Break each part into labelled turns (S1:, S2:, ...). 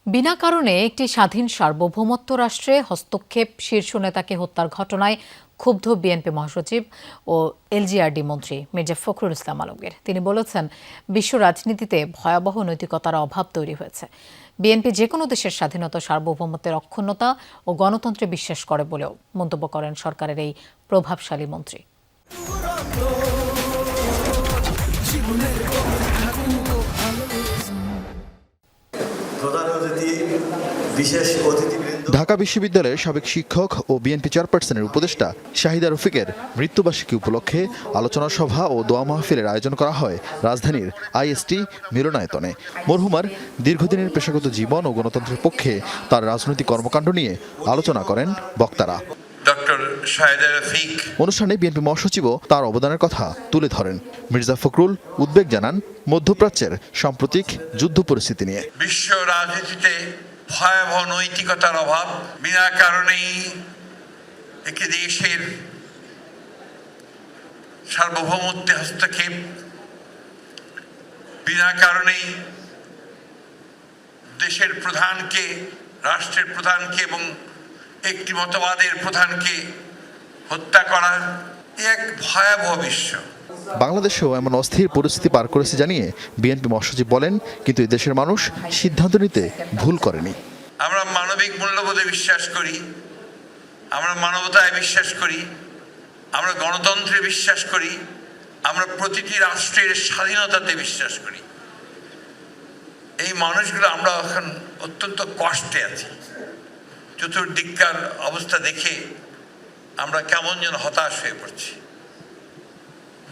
S1: বিনা কারণে একটি স্বাধীন সার্বভৌমত্ব রাষ্ট্রে হস্তক্ষেপ শীর্ষ নেতাকে হত্যার ঘটনায় ক্ষুব্ধ বিএনপি মহাসচিব ও এলজিআরডি মন্ত্রী মির্জা ফখরুল ইসলাম আলমগীর। তিনি বলেছেন, বিশ্ব রাজনীতিতে ভয়াবহ নৈতিকতার অভাব তৈরি হয়েছে। বিএনপি যে কোনো দেশের স্বাধীনতা, সার্বভৌমত্বের অক্ষুণ্ণতা ও গণতন্ত্রে বিশ্বাস করে বলেও মন্তব্য করেন সরকারের এই প্রভাবশালী মন্ত্রী।
S2: ঢাকা বিশ্ববিদ্যালয়ের সাবেক শিক্ষক ও বিএনপি চেয়ারপারসনের উপদেষ্টা শাহিদা রফিকের মৃত্যুবার্ষিকী উপলক্ষে আলোচনা সভা ও দোয়া মাহফিলের আয়োজন করা হয় রাজধানীর আইএসটি মিলনায়তনে। মরহুমার দীর্ঘদিনের পেশাগত জীবন ও গণতন্ত্রের পক্ষে তার রাজনৈতিক কর্মকাণ্ড নিয়ে আলোচনা করেন বক্তারা। অনুষ্ঠানে বিএনপি মহাসচিবও তার অবদানের কথা তুলে ধরেন। মির্জা ফখরুল উদ্বেগ জানান মধ্যপ্রাচ্যের সাম্প্রতিক যুদ্ধ পরিস্থিতি নিয়ে।
S3: বিশ্ব রাজনীতিতে ভয়াবহ নৈতিকতার অভাব, বিনা কারণেই একটি দেশের সার্বভৌমত্বে হস্তক্ষেপ, বিনা কারণেই দেশের প্রধানকে, রাষ্ট্রের প্রধানকে এবং একটি মতবাদের প্রধানকে হত্যা করা এক ভয়াবহ বিশ্ব।
S2: বাংলাদেশেও এমন অস্থির পরিস্থিতি পার করেছে জানিয়ে বিএনপি মহাসচিব বলেন, কিন্তু এই দেশের মানুষ সিদ্ধান্ত নিতে ভুল করেনি।
S3: আমরা মানবিক মূল্যবোধে বিশ্বাস করি, আমরা মানবতায় বিশ্বাস করি, আমরা গণতন্ত্রে বিশ্বাস করি, আমরা প্রতিটি রাষ্ট্রের স্বাধীনতাতে বিশ্বাস করি। এই মানুষগুলো আমরা এখন অত্যন্ত কষ্টে আছি। চতুর্দিককার অবস্থা দেখে আমরা কেমন যেন হতাশ হয়ে পড়ছি।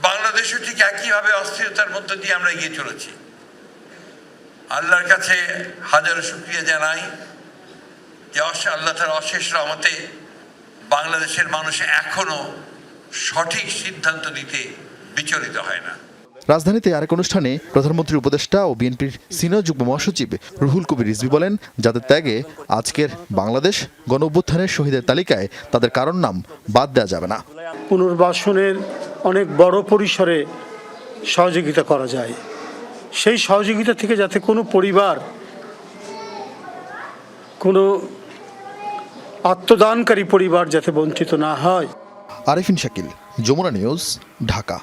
S3: বাংলাদেশও ঠিক একইভাবে অস্থিরতার মধ্য দিয়ে আমরা এগিয়ে চলেছি। আল্লাহর কাছে হাজারো শুকরিয়া জানাই যে আল্লাহ তাআলার অশেষ রহমতে বাংলাদেশের মানুষ এখনো সঠিক সিদ্ধান্ত নিতে বিচলিত হয় না।
S2: রাজধানীতে আরেক অনুষ্ঠানে প্রধানমন্ত্রীর উপদেষ্টা ও বিএনপির সিনিয়র যুগ্ম মহাসচিব রুহুল কবির রিজভী বলেন, যাদের ত্যাগে আজকের বাংলাদেশ গণ অভ্যুত্থানের শহীদের তালিকায় তাদের কারোর নাম বাদ দেওয়া যাবে না।
S4: পুনর্বাসনের অনেক বড় পরিসরে সহযোগিতা করা যায়। সেই সহযোগিতা থেকে যাতে কোনো পরিবার, কোনো আত্মদানকারী পরিবার যাতে বঞ্চিত না হয়।
S2: আরিফিন শাকিল, যমুনা নিউজ, ঢাকা।